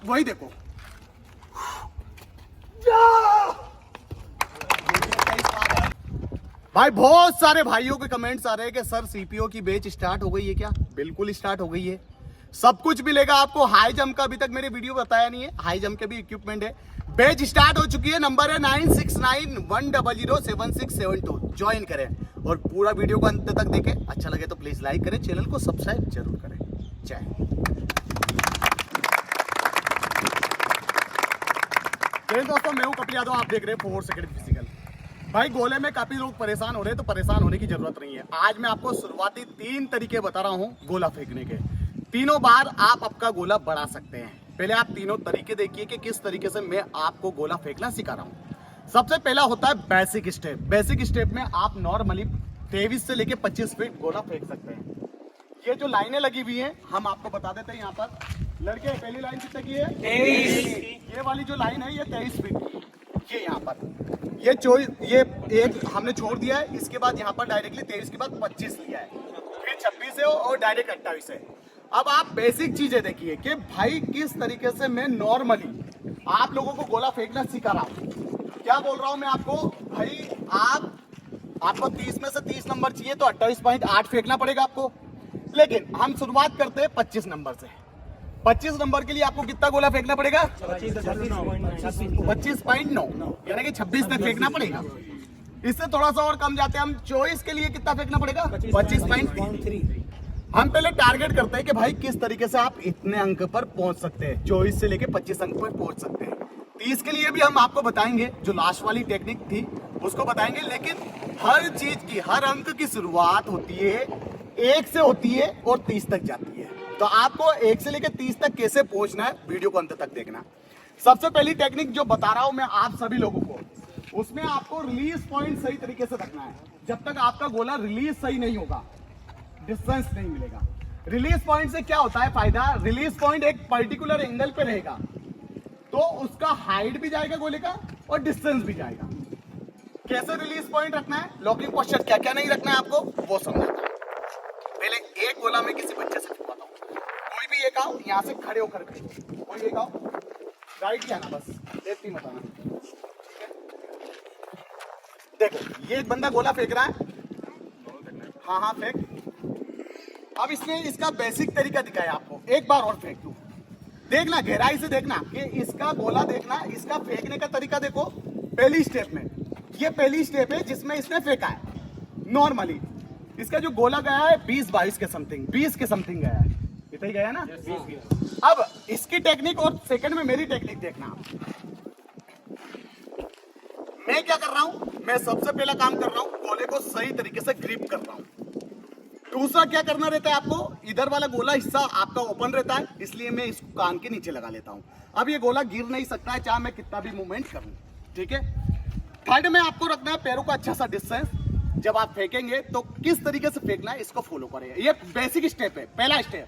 वही देखो। भाई बहुत सारे भाइयों के कमेंट्स आ रहे हैं कि सर सीपीओ की बैच स्टार्ट हो गई है क्या? बिल्कुल स्टार्ट हो गई है। सब कुछ मिलेगा आपको। हाई जंप का अभी तक मैंने वीडियो बताया नहीं है, हाई जंप के भी इक्विपमेंट है। बैच स्टार्ट हो चुकी है। नंबर है 9691007672। ज्वाइन करें और पूरा वीडियो को अंत तक देखें। अच्छा लगे तो प्लीज लाइक करें, चैनल को सब्सक्राइब जरूर करें। जय दोस्तों, मैं हूं कपिल यादव, आप देख रहे हैं 4 सेकंड फिजिकल। भाई गोले में काफी लोग परेशान हो रहे हैं, तो परेशान होने की जरूरत नहीं है। आज मैं आपको शुरुआती 3 तरीके बता रहा हूं गोला फेंकने के। तीनों बार आप आपका गोला बढ़ा सकते हैं। पहले आप तीनों तरीके देखिए कि किस तरीके से मैं आपको गोला फेंकना सिखा रहा हूं। सबसे पहला होता है बेसिक स्टेप। बेसिक स्टेप में आप नॉर्मली 23 से लेके 25 फीट गोला फेंक सकते हैं। ये जो लाइनें लगी हुई हैं हम आपको बता देते हैं। यहाँ पर लड़के पहली लाइन कितने की है? 23। ये वाली जो लाइन है ये 23 फीट की। ये यहाँ पर ये एक हमने छोड़ दिया है। इसके बाद यहाँ पर डायरेक्टली 23 के बाद 25 लिया है, फिर 26 है और डायरेक्ट 28 है। अब आप बेसिक चीजें देखिए कि भाई किस तरीके से मैं नॉर्मली आप लोगों को गोला फेंकना सिखा रहा हूँ। क्या बोल रहा हूँ मैं आपको? भाई आपको 30 में से 30 नंबर चाहिए तो 28.8 फेंकना पड़ेगा आपको। लेकिन हम शुरुआत करते हैं 25 नंबर से। 25 नंबर के लिए आपको कितना गोला फेंकना पड़ेगा? 25.9, यानी कि 26 तक फेंकना पड़ेगा। इससे थोड़ा सा और कम जाते हैं हम। 24 के लिए कितना फेंकना पड़ेगा? 25.3। हम पहले टारगेट करते हैं कि भाई किस तरीके से आप इतने अंक पर पहुंच सकते हैं। 24 से लेके 25 अंक पर पहुंच सकते हैं। 30 के लिए भी हम आपको बताएंगे, जो लास्ट वाली टेक्निक थी उसको बताएंगे। लेकिन हर चीज की, हर अंक की शुरुआत होती है 1 से होती है और 30 तक जाती है। तो आपको 1 से लेकर 30 तक कैसे पहुंचना है, वीडियो को अंत तक देखना। सबसे पहली टेक्निक जो बता रहा हूं मैं आप सभी लोगों को, उसमें आपको रिलीज पॉइंट सही तरीके से रखना है। जब तक आपका गोला रिलीज सही नहीं होगा, डिस्टेंस नहीं मिलेगा। रिलीज पॉइंट से क्या होता है फायदा? रिलीज पॉइंट एक पर्टिकुलर एंगल पे रहेगा तो उसका हाइट भी जाएगा गोले का और डिस्टेंस भी जाएगा। कैसे रिलीज पॉइंट रखना है, लॉकिंग पोस्चर क्या क्या नहीं रखना है आपको, वो समझाता हूं। पहले एक गोला मैं किसी बच्चे से फिरवाता हूँ। कोई भी एक आओ, यहाँ से खड़े होकर कोई एक आओ, राइट ही आना, बस देखती मत आना। देखो ये एक बंदा गोला फेंक रहा है। हाँ हाँ फेंक। अब इसने इसका बेसिक तरीका दिखाया आपको। एक बार और फेंक दूं, देखना गहराई से देखना कि इसका गोला देखना, इसका फेंकने का तरीका देखो। पहली स्टेप में, ये पहली स्टेप है जिसमें इसने फेंका है। नॉर्मली इसका जो गोला गया है 20-22 के समथिंग, 20 के समथिंग गया है। इतना ही गया ना? 20। अब इसकी टेक्निक और सेकंड में मेरी टेक्निक देखना। मैं क्या कर रहा हूं? मैं सबसे पहला काम कर रहा हूं, गोले को सही तरीके से ग्रिप कर रहा हूं। दूसरा क्या करना रहता है आपको? इधर वाला गोला हिस्सा आपका ओपन रहता है, इसलिए मैं इसको कान के नीचे लगा लेता हूं। अब ये गोला गिर नहीं सकता है चाहे मैं कितना भी मूवमेंट करूं। ठीक है। थर्ड में आपको रखना है पैरों का अच्छा सा डिस्टेंस। जब आप फेंकेंगे तो किस तरीके से फेंकना है इसको फॉलो करें। ये बेसिक स्टेप है, पहला स्टेप।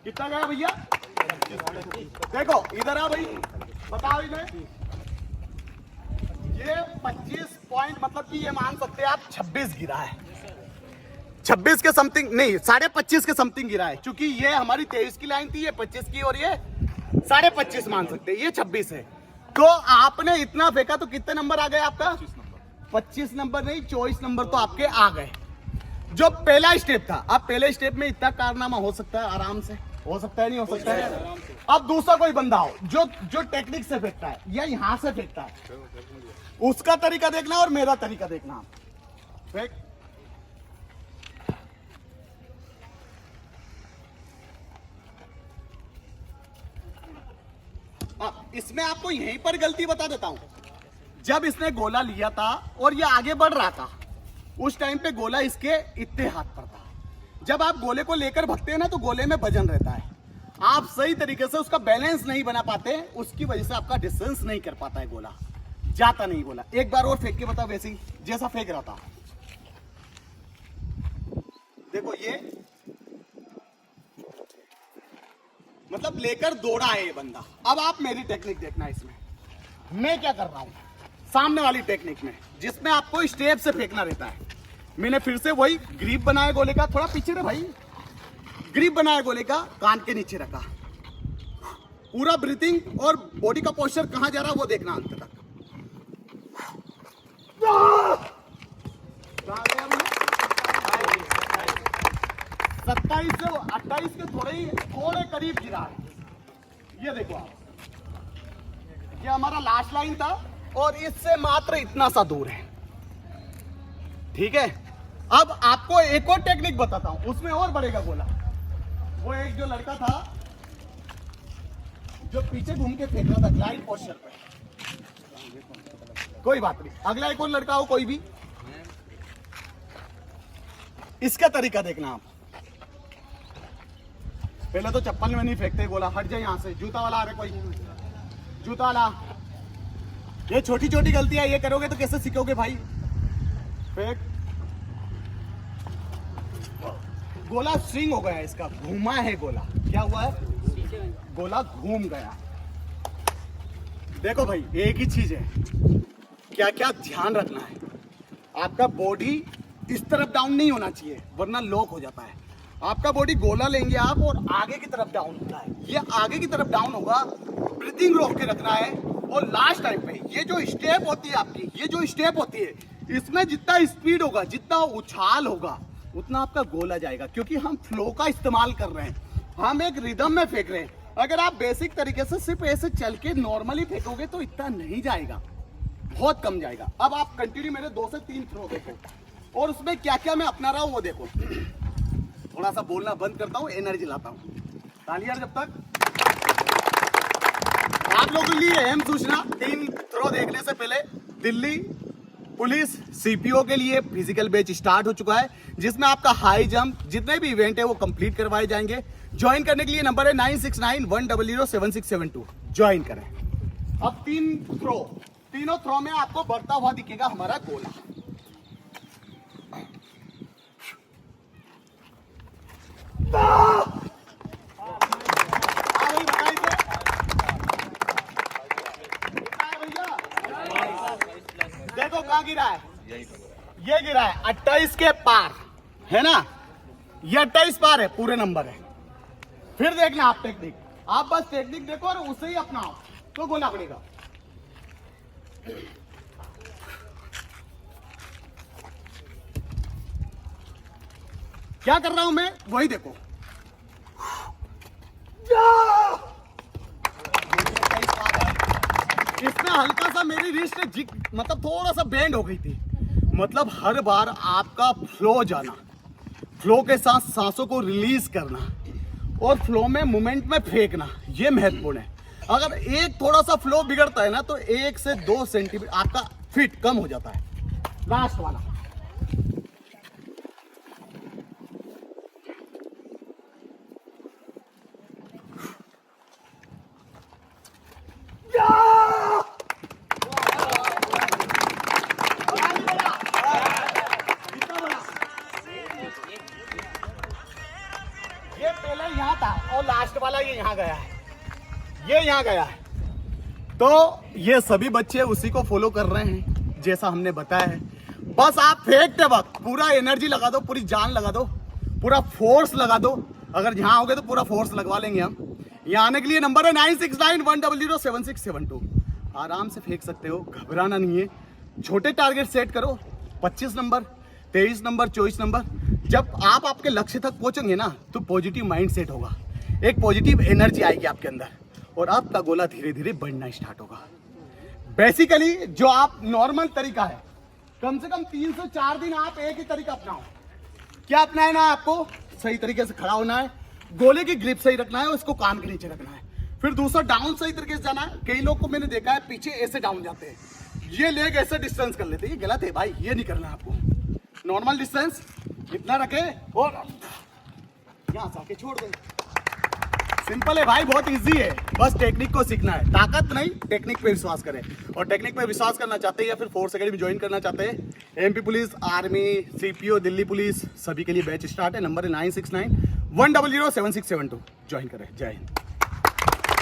कितना गया भैया? देखो इधर आ भाई, बताओ इन्हें। ये 25 पॉइंट मतलब कि ये मान सकते हैं आप 26 गिरा है। 26 के समथिंग नहीं, 25.5 के समथिंग गिरा है। क्योंकि ये हमारी 23 की लाइन थी, ये 25 की और ये 25.5 मान सकते हैं। ये 26 है। तो आपने इतना फेंका तो कितने नंबर आ गए आपका? 25 नंबर नहीं, 24 नंबर तो आपके आ गए। जो पहला स्टेप था। अब पहले स्टेप में इतना कारनामा हो सकता है, आराम से हो सकता है, नहीं हो सकता है। अब दूसरा कोई बंदा हो जो टेक्निक से फेंकता है या यहां से फेंकता है, उसका तरीका देखना और मेरा तरीका देखना। फेंक। इसमें आपको यहीं पर गलती बता देता हूं। जब इसने गोला लिया था और ये आगे बढ़ रहा था, उस टाइम पे गोला इसके इतने हाथ पर था। जब आप गोले को लेकर भगते हैं ना तो गोले में वजन रहता है। आप सही तरीके से उसका बैलेंस नहीं बना पाते, उसकी वजह से आपका डिस्टेंस नहीं कर पाता है, गोला जाता नहीं। गोला एक बार और फेंक के बताओ, वैसे ही जैसा फेंक रहा था। देखो ये मतलब लेकर दौड़ा है ये बंदा। अब आप मेरी टेक्निक देखना। इसमें मैं क्या कर रहा हूं, सामने वाली टेक्निक में जिसमें आपको स्टेप से फेंकना रहता है, मैंने फिर से वही ग्रिप बनाया गोले का। थोड़ा पीछे रे भाई, ग्रिप बनाया गोले का, कान के नीचे रखा, पूरा ब्रीथिंग और बॉडी का पोस्चर कहां जा रहा है वो देखना अंत तक। 27 से 28 के थोड़े करीब गिरा है। ये देखो आप, ये हमारा लास्ट लाइन था और इससे मात्र इतना सा दूर है। ठीक है, अब आपको एक और टेक्निक बताता हूं, उसमें और बढ़ेगा गोला। वो एक जो लड़का था जो पीछे घूम के फेंक रहा था ग्लाइड पोस्चर पे, कोई बात नहीं, अगला एक और लड़का हो कोई भी, इसका तरीका देखना आप। पहले तो चप्पल में नहीं फेंकते गोला, हट जाए यहां से। जूता वाला आ रहा, कोई जूता वाला। ये छोटी छोटी गलतियां ये करोगे तो कैसे सीखोगे भाई। फेंक, गोला स्विंग हो गया इसका, घूमा है गोला। क्या हुआ है? गोला घूम गया। देखो भाई, एक ही चीज है, क्या क्या ध्यान रखना है। आपका बॉडी इस तरफ डाउन नहीं होना चाहिए वरना लॉक हो जाता है। आपका बॉडी गोला लेंगे आप और आगे की तरफ डाउन होता है, ये आगे की तरफ डाउन होगा, ब्रीथिंग रोक के रखना है। और लास्ट टाइम पे ये जो स्टेप होती है आपकी, ये जो स्टेप होती है, इसमें जितना स्पीड होगा, जितना उछाल होगा, उतना आपका गोला जाएगा, क्योंकि हम फ्लो का इस्तेमाल कर रहे हैं, हम एक रिदम में फेंक रहे हैं। अगर आप बेसिक तरीके से सिर्फ ऐसे चल के नॉर्मली फेंकोगे तो इतना नहीं जाएगा, बहुत कम जाएगा। अब आप कंटिन्यू मेरे 2 से 3 थ्रो देखो और उसमें क्या क्या मैं अपना रहा हूं वो देखो। थोड़ा सा बोलना बंद करता हूं, एनर्जी लाता हूं। तालियां जब तक। आप लोगों के लिए अहम सूचना, 3 थ्रो देखने से पहले दिल्ली पुलिस सीपीओ के लिए फिजिकल बैच स्टार्ट हो चुका है, जिसमें आपका हाई जंप जितने भी इवेंट है वो कंप्लीट करवाए जाएंगे। ज्वाइन करने के लिए नंबर है 9691007672। ज्वाइन करें। अब 3 थ्रो, तीनों थ्रो में आपको बढ़ता हुआ दिखेगा हमारा गोला। देखो कहां गिरा है, ये गिरा है 28 के पार, है ना, ये 28 पार है, पूरे नंबर है। फिर देखना आप टेक्निक, आप बस टेक्निक देखो और उसे ही अपनाओ तो गोला पड़ेगा। क्या कर रहा हूं मैं, वही देखो। इसमें हल्का सा मेरी रिस्ट मतलब थोड़ा सा बेंड हो गई थी, मतलब हर बार आपका फ्लो जाना, फ्लो के साथ सांसों को रिलीज करना और फ्लो में मूवमेंट में फेंकना, ये महत्वपूर्ण है। अगर एक थोड़ा सा फ्लो बिगड़ता है ना तो 1 से 2 सेंटीमीटर आपका फिट कम हो जाता है। लास्ट वाला, ये पहले यहाँ था और लास्ट वाला ये यहाँ गया है, ये यहाँ गया है। तो ये सभी बच्चे उसी को फॉलो कर रहे हैं जैसा हमने बताया है। बस आप फेंकते वक्त पूरा एनर्जी लगा दो, पूरी जान लगा दो, पूरा फोर्स लगा दो। अगर यहाँ हो गए तो पूरा फोर्स लगवा लेंगे हम। यहाँ आने के लिए नंबर है 9691007672। आराम से फेंक सकते हो, घबराना नहीं है। छोटे टारगेट सेट करो, 25 नंबर, 23 नंबर, 24 नंबर। जब आप आपके लक्ष्य तक पहुंचेंगे ना तो पॉजिटिव माइंड सेट होगा, एक पॉजिटिव एनर्जी आएगी आपके अंदर और आपका गोला धीरे धीरे बढ़ना स्टार्ट होगा। बेसिकली जो आप नॉर्मल तरीका है, कम से कम 3 से 4 दिन आप एक ही तरीका अपनाओ। क्या अपनाए ना, आपको सही तरीके से खड़ा होना है, गोले की ग्रिप सही रखना है और इसको कान के नीचे रखना है। फिर दूसरा डाउन सही तरीके से जाना है। कई लोग को मैंने देखा है पीछे ऐसे डाउन जाते हैं, ये लेग ऐसे डिस्टेंस कर लेते हैं, ये गलत है भाई, ये नहीं करना आपको। नॉर्मल डिस्टेंस इतना रखे और यहां से आके छोड़ दो। सिंपल है भाई, बहुत इजी है, बस टेक्निक को सीखना है। ताकत नहीं, टेक्निक पे विश्वास करें। और टेक्निक पे विश्वास करना चाहते हैं या फिर फोर्स अकेडमी ज्वाइन करना चाहते हैं, MP police, army, CPO, Delhi police, सभी के लिए बैच स्टार्ट है। नंबर है 9691007672। ज्वाइन करें। जय हिंद।